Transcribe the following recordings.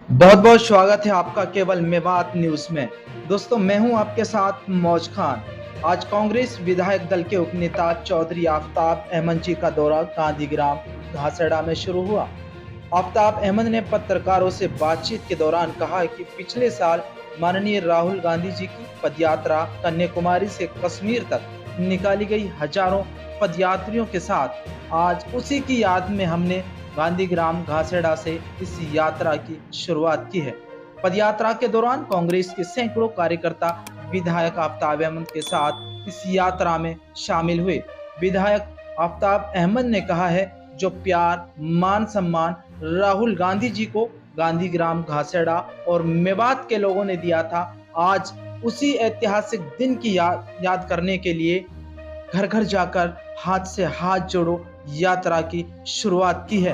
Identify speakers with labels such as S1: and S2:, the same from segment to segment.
S1: बहुत बहुत स्वागत है आपका केवल मेवात न्यूज में। दोस्तों, मैं हूं आपके साथ मौज खान। आज कांग्रेस विधायक दल के उपनेता चौधरी आफ्ताब अहमद जी का दौरा गांधीग्राम घासड़ा में शुरू हुआ। आफ्ताब अहमद ने पत्रकारों से बातचीत के दौरान कहा कि पिछले साल माननीय राहुल गांधी जी की पदयात्रा कन्याकुमारी से कश्मीर तक निकाली गई हजारों पदयात्रियों के साथ आज उसी की याद में हमने गांधीग्राम घासेड़ा से इस यात्रा की शुरुआत की है। पदयात्रा के दौरान कांग्रेस के सैकड़ों कार्यकर्ता विधायक आफ्ताब अहमद के साथ इस यात्रा में शामिल हुए। विधायक आफ्ताब अहमद ने कहा है, जो प्यार मान सम्मान राहुल गांधी जी को गांधीग्राम घासेड़ा और मेवात के लोगों ने दिया था, आज उसी ऐतिहासिक दिन की याद करने के लिए घर घर जाकर हाथ से हाथ जोड़ो यात्रा की शुरुआत की है।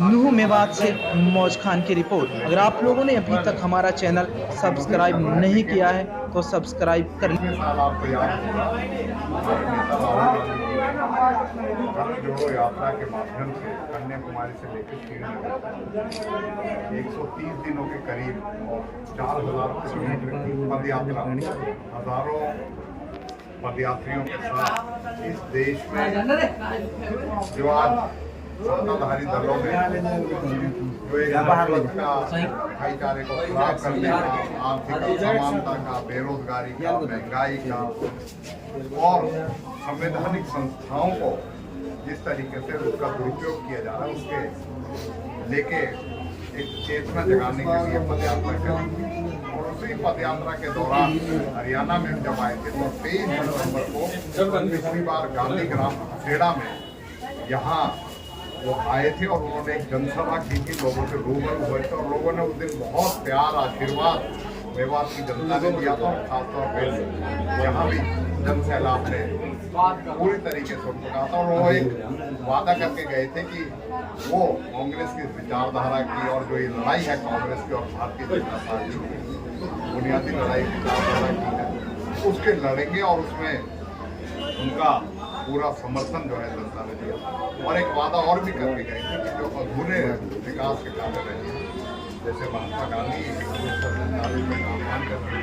S1: नूह मेवात से मौज खान की रिपोर्ट। अगर आप लोगों ने अभी तक हमारा चैनल सब्सक्राइब नहीं किया है तो सब्सक्राइब कर लीजिए।
S2: जोड़ो यात्रा के माध्यम से कन्याकुमारी से लेकर श्रीनगर 130 दिनों के करीब और 4000 किलोमीटर की पद यात्रा हजारों पदयात्रियों के साथ इस देश में जो आज सत्ताधारी दलों ने जो एक भाईचारे को खराब करने का, आर्थिक असमानता का, बेरोजगारी का, महंगाई का और संवैधानिक संस्थाओं को जिस तरीके से उसका दुरुपयोग किया जा रहा है, उसके लेके एक चेतना जगाने के लिए पदयात्रा करी। और उसी पदयात्रा के दौरान हरियाणा में जब आए थे तो 23 दिसंबर को पिछली बार गांधीग्राम घासेड़ा में यहाँ वो आए थे और उन्होंने एक जनसभा की थी, लोगों से रूबरू हुए थे और लोगों ने उस दिन बहुत प्यार आशीर्वाद मेवात की जनता ने दिया था। और खासतौर पर यहाँ भी जन सैलाब ने पूरी तरीके से उनको कहा था और वो एक वादा करके गए थे कि वो कांग्रेस की विचारधारा की और जो ये लड़ाई है कांग्रेस की और भारतीय जनता पार्टी की बुनियादी लड़ाई विचारधारा की है, उसके लड़ेंगे और उसमें उनका पूरा समर्थन जो है जनता ने दिया। और एक वादा और भी करके गए थे कि जो अधूरे विकास के कार्य रहे जैसे महात्मा गांधी में आह्वान करते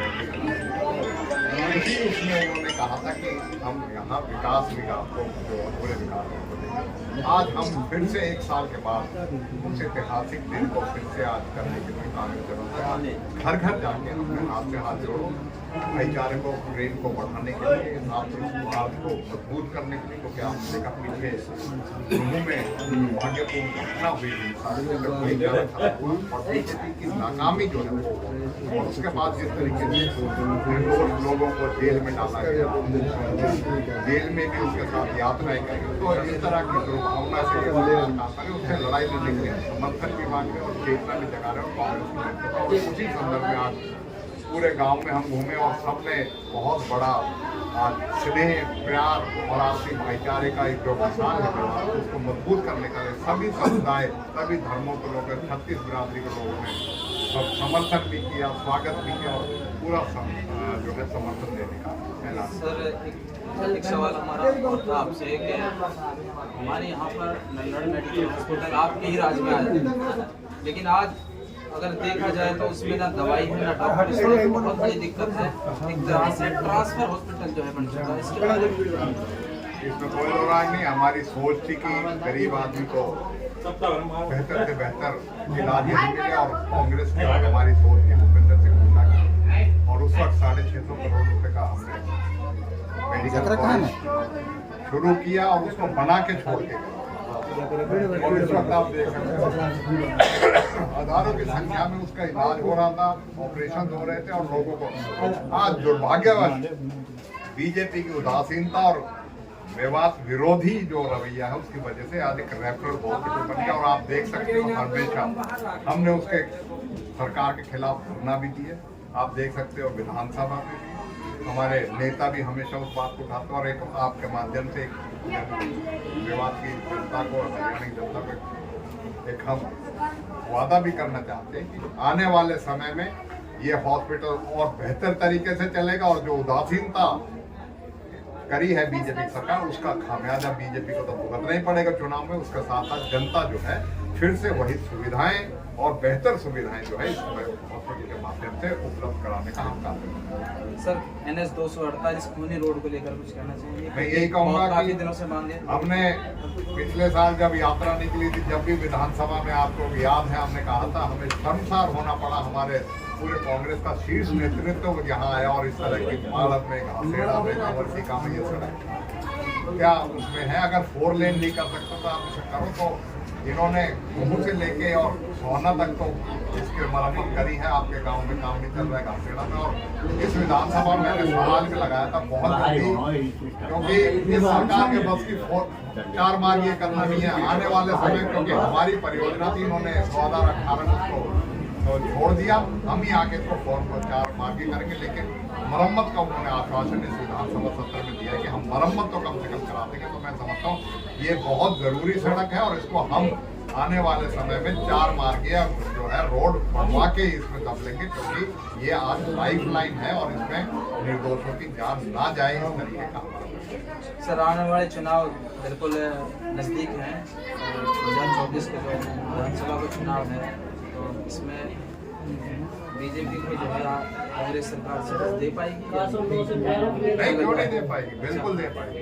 S2: उसमें उन्होंने कहा था कि हम यहाँ विकास को जो अधूरे विकास को देंगे। आज हम फिर से एक साल के बाद उस ऐतिहासिक दिन को फिर से आज करने के लिए कांग्रेस जरूरत घर घर जाके अपने हाथ से हाथ जोड़ो भाईचारे को, प्रेम को बढ़ाने के लिए, आपसी सौहार्द को मजबूत करने के लिए, क्योंकि आप देखा पीछे जम्मू में भाग्यपूर्ण घटना हुई और बीजेपी की नाकामी जो है और उसके बाद जिस तरीके से लोगों को जेल में डाला गया, जेल में भी उसके साथ यात्राएं करी, तो इस तरह की दुर्भावना से उससे लड़ाई लड़ने के लिए समर्थन भी मांग रहे और चेतना भी जगा रहे और कांग्रेस और उसी संदर्भ में आज पूरे गांव में हम घूमे और सबने बहुत बड़ा स्नेह, प्यार और आपसी भाईचारे का एक जो किसान है उसको मजबूत करने का सभी समुदाय, सभी धर्मों के लोग, 36 बिरादरी के लोगों ने सब समर्थन भी किया, स्वागत भी किया और पूरा जो है समर्थन देने का ऐलान।
S3: सर, एक सवाल हमारा और था आपसे कि हमारे यहाँ पर नल्लड़ मेडिकल हॉस्पिटल आपके ही राज्य में आया, लेकिन आज अगर देखा जाए तो उसमें ना दवाई है ना डॉक्टर, इसमें बहुत बड़ी दिक्कत है। एक तरह से ट्रांसफर हॉस्पिटल जो है बन चुका है, इसके बारे में
S2: इसमें कोई दो राय नहीं। हमारी सोच थी कि गरीब आदमी को बेहतर से बेहतर इलाज मिले और कांग्रेस की हमारी सोच थी भूपेंद्र सिंह हुड्डा की और उस वक्त 650 करोड़ रुपए का हमने मेडिकल कॉलेज शुरू किया और उसको बना के छोड़ के और इस वक्त आप देख सकते हैं हजारों की संख्या में उसका इलाज हो रहा था, ऑपरेशन हो रहे थे और लोगों को आज दुर्भाग्यवश बीजेपी की उदासीनता और मेवात विरोधी जो रवैया है उसकी वजह से आज एक रेफरल हॉस्पिटल बन गया। और आप देख सकते हो हमेशा हमने उसके सरकार के खिलाफ धरना भी दिए, आप देख सकते हो विधानसभा में भी हमारे नेता भी हमेशा उस बात को उठाते और एक आपके माध्यम से मेवात की जनता को, हरियाणा की जनता को एक हम वादा भी करना चाहते हैं कि आने वाले समय में ये हॉस्पिटल और बेहतर तरीके से चलेगा और जो उदासीनता करी है बीजेपी सरकार उसका खामियाजा बीजेपी को तो भुगतना ही पड़ेगा चुनाव में। उसके साथ साथ जनता जो है फिर से वही सुविधाएं और बेहतर सुविधाएं जो है इस हॉस्पिटल के माध्यम से उपलब्ध कराने का हम कार्य करेंगे।
S3: सर NS 248 खूनी रोड को लेकर कुछ कहना चाहिए?
S2: मैं यही कहूँगा
S3: काफी
S2: कि
S3: दिनों से मांगे।
S2: हमने पिछले साल जब यात्रा निकली थी, जब भी विधानसभा में आपको याद है हमने कहा था हमें शर्मसार होना पड़ा, हमारे पूरे कांग्रेस का शीर्ष नेतृत्व यहाँ आया और इस तरह की मालद में, घासेड़ा में, कांवरसिका में ये सड़क क्या उसमें है। अगर 4 लेन नहीं कर सकता तो आप इसे करो। तो इन्होंने मुँह से लेके और सोना तक तो इसकी मरम्मत करी है। आपके गांव में काम नहीं चल रहा है घासेड़ा में, और इस विधानसभा में मैंने सवाल भी लगाया था बहुत जल्दी, क्योंकि इस सरकार के बस की 4 मार्ग ये करना नहीं है आने वाले समय, क्योंकि हमारी परियोजना थी, इन्होंने 2018 में उसको तो छोड़ दिया। हम ही आके इसको 4 मार्गी करेंगे, लेकिन मरम्मत का उन्होंने आश्वासन इस विधानसभा सत्र में दिया है कि हम मरम्मत तो कम से कम करा देंगे। तो मैं समझता हूँ ये बहुत जरूरी सड़क है और इसको हम आने वाले समय में 4 मार्गीय जो है रोड बनवा के इसमें दब लेंगे, क्योंकि ये आज लाइफ लाइन है और इसमें निर्दोषों की जान ना जाए इस तरीके का।
S3: सर आने वाले चुनाव बिल्कुल नज़दीक हैं, 2024 के जो विधानसभा का चुनाव है, तो इसमें बीजेपी को जो है कांग्रेस सरकार से दे पाएगी या
S2: नहीं? क्यों नहीं दे पाएगी, बिल्कुल दे पाएगी।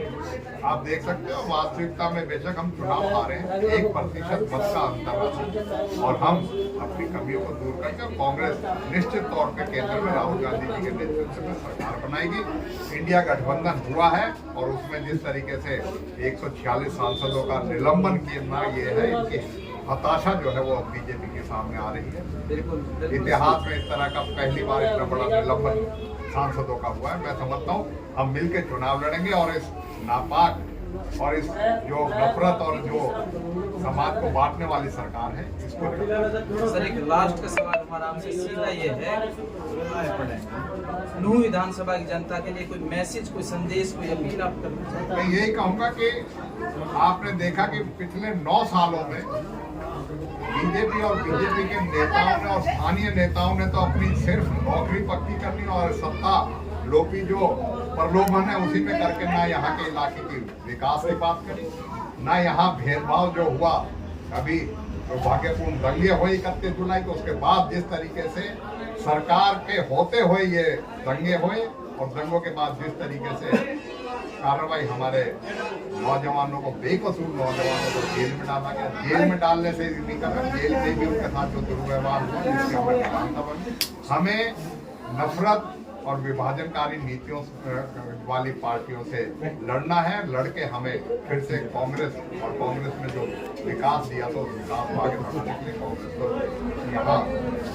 S2: आप देख सकते हो वास्तविकता में बेशक हम चुनाव हारे हैं, 1% मत का अंतर, और हम अपनी कमियों को दूर करके कांग्रेस निश्चित तौर पे केंद्र में राहुल गांधी जी के नेतृत्व में सरकार बनाएगी। इंडिया गठबंधन हुआ है और उसमें जिस तरीके से 146 सांसदों का निलंबन किया, ये है इनकी हताशा जो है वो बीजेपी के सामने आ रही है।
S3: बिल्कुल
S2: इतिहास में इस तरह का पहली बार इतना बड़ा निलंबन सांसदों का हुआ है। मैं समझता हूँ हम मिलकर चुनाव लड़ेंगे और इस नापाक और इस जो नफरत और जो समाज को बांटने वाली सरकार है इसको।
S3: सर एक लास्ट का सवाल हमारा आपसे सीधा ये है, नूह विधानसभा की जनता के लिए कोई मैसेज, कोई संदेश, कोई अपील आप करना चाहते हैं?
S2: मैं यही कहूँगा कि आपने देखा कि पिछले 9 सालों में बीजेपी और बीजेपी के नेताओं ने और स्थानीय नेताओं ने तो अपनी सिर्फ नौकरी पक्की करनी और सत्ता लोपी जो प्रलोभन है उसी में करके ना यहाँ के इलाके की विकास की बात करी, ना यहाँ भेदभाव जो हुआ अभी दुर्भाग्यपूर्ण दंगे हुए 31 जुलाई को, उसके बाद जिस तरीके से सरकार के होते हुए ये दंगे हुए और दंगों के बाद जिस तरीके से कार्रवाई हमारे नौजवानों को, बेकसूर नौजवानों को जेल में डाला गया। जेल में डालने से नहीं कर रहा, जेल में भी उनके साथ जो दुर्व्यवहार हुआ जिसके हमें नफरत और विभाजनकारी नीतियों वाली पार्टियों से लड़ना है। लड़के हमें फिर से कांग्रेस और कांग्रेस में जो विकास दिया तो विकास को आगे बढ़ाने के लिए कांग्रेस को यहाँ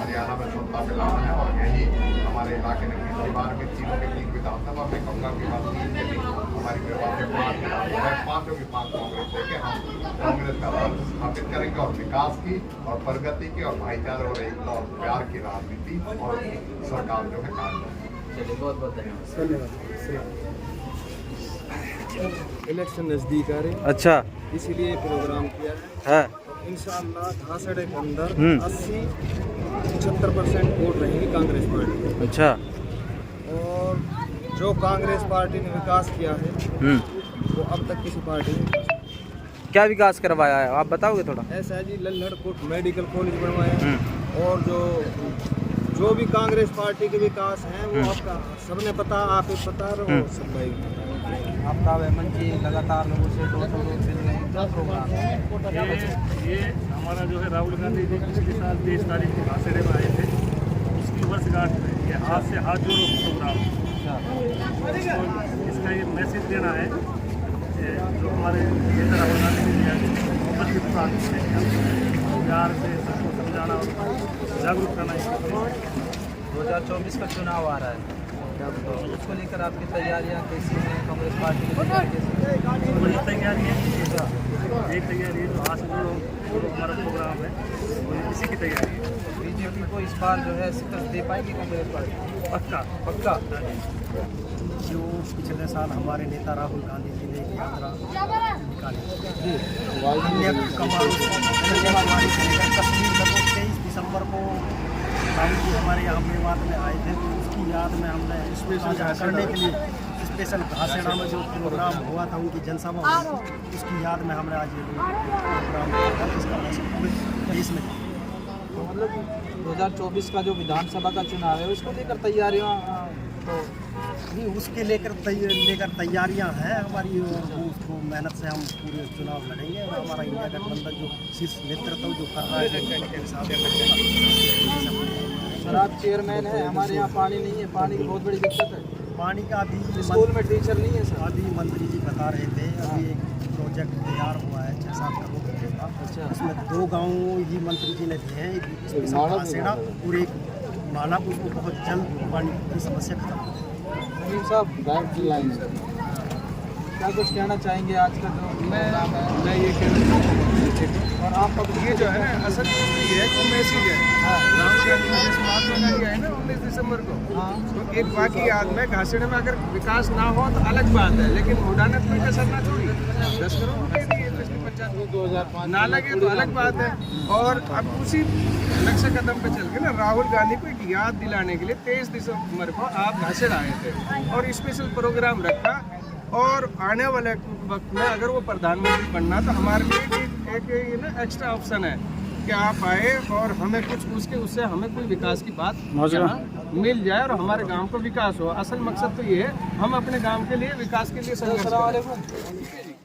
S2: हरियाणा में सत्ता में लाना है। और यही हमारे इलाके में पिछली बार भी 3 विधानसभा में कहूँगा कि बात 3 के भी हमारी व्यवस्था से 5 विधानसभा 5 होगी, 5 कांग्रेस लेके हम कांग्रेस का राज स्थापित करेंगे और विकास की और प्रगति की और भाईचारे और एकता और प्यार की राजनीति और सरकार जो है काम करेगी।
S3: बहुत बहुत धन्यवाद।
S4: इलेक्शन नजदीक आ रहे,
S1: अच्छा,
S4: इसीलिए प्रोग्राम किया
S1: है।
S4: इंशाअल्लाह घासड़े के अंदर 80-75% वोट रहेंगे कांग्रेस पार्टी।
S1: अच्छा,
S4: और जो कांग्रेस पार्टी ने विकास किया है वो अब तक किसी पार्टी ने
S1: क्या विकास करवाया है आप बताओगे थोड़ा?
S4: ऐसा जी लल्लड़कोट मेडिकल कॉलेज बनवाया, और जो भी कांग्रेस पार्टी के विकास हैं वो आपका सबने पता, आप ही पता रहो सब भाई।
S3: आपका अहमद जी लगातार लोगों से 200 लोग मिल रहे हैं, क्या प्रोग्राम है?
S5: ये हमारा जो है राहुल गांधी जी पिछले साल 23 तारीख को घासेड़े में आए थे, उसकी वर्षगांठ में ये हाथ से हाथ जोड़ो प्रोग्राम, इसका ये मैसेज देना है जो हमारे नेता राहुल गांधी जी मोहब्बत के साथ प्यार से सबको समझाना और जागरूक करना।
S3: 2024 का चुनाव आ रहा है, तो उसको लेकर आपकी तैयारियां कैसी हैं? कांग्रेस पार्टी की
S5: बड़ी तैयारी है, एक तैयारी है जो आज जो हमारा प्रोग्राम है इसी की तैयारी है।
S3: बीजेपी को इस बार जो है शिकस्त दे पाएगी कांग्रेस पार्टी?
S5: पक्का
S3: पक्का।
S5: जो पिछले साल हमारे नेता राहुल गांधी जी ने एक यात्रा निकाली कन्याकुमारी से लेकर कश्मीर तक, 23 दिसंबर को राहुल जी हमारे यहाँ मेवात में आए थे, तो उसकी याद में हमने स्पेशल करने के लिए स्पेशल घासेड़ा में जो प्रोग्राम हुआ था उनकी जनसभा हुई, उसकी याद में हमने आज ये प्रोग्राम किया। देश में।
S3: तो मतलब 2024 का जो विधानसभा का चुनाव है उसको लेकर तैयारियां तो
S5: नहीं, उसके लेकर तैयारियां हैं हमारी। उसको मेहनत से हम पूरे चुनाव लड़ेंगे और हमारा इंडिया गठबंधन जो शीर्ष नेतृत्व जो कर रहा है।
S3: सर आप चेयरमैन है, हमारे यहाँ पानी नहीं है, पानी की बहुत बड़ी दिक्कत है।
S5: पानी का अभी
S3: स्कूल में टीचर नहीं है सर।
S5: अभी मंत्री जी बता रहे थे, अभी एक प्रोजेक्ट तैयार हुआ है 6-7 करोड़ रुपये का।
S3: अच्छा।
S5: उसमें 2 गाँव ही मंत्री जी ने दिए हैं, एक घासेड़ा और एक मानक। उसको बहुत जल्द पानी की समस्या खत्म हो जाएगी।
S3: नवीन साहब क्या कुछ कहना चाहेंगे आज का जो
S6: मैं ये कहना चाहूँगा
S3: और आप
S6: ये जो है ना असल में ये है कि मैसेज है। राहुल गांधी ने जैसे महात्मा गांधी आए ना 19 दिसंबर को, तो एक वाकई याद में घासेड़े में अगर विकास ना हो तो अलग बात है, लेकिन उड़ाने कोई कसर ना छोड़ी। 10 करोड़ रुपये दिए पिछली पंचायत को, 2005 ना लगे तो अलग बात है। और अब उसी लक्ष्य कदम पे चल के ना राहुल गांधी को एक याद दिलाने के लिए 23 दिसंबर को आप घासेड़ आए थे और स्पेशल प्रोग्राम रखा। और आने वाले वक्त में अगर वो प्रधानमंत्री बनना तो हमारे लिए एक ये ना एक्स्ट्रा ऑप्शन है कि आप आए और हमें कुछ उससे हमें कोई विकास की बात यहाँ मिल जाए और हमारे गांव को विकास हो। असल मकसद तो ये है हम अपने गांव के लिए विकास के लिए संघर्ष करें।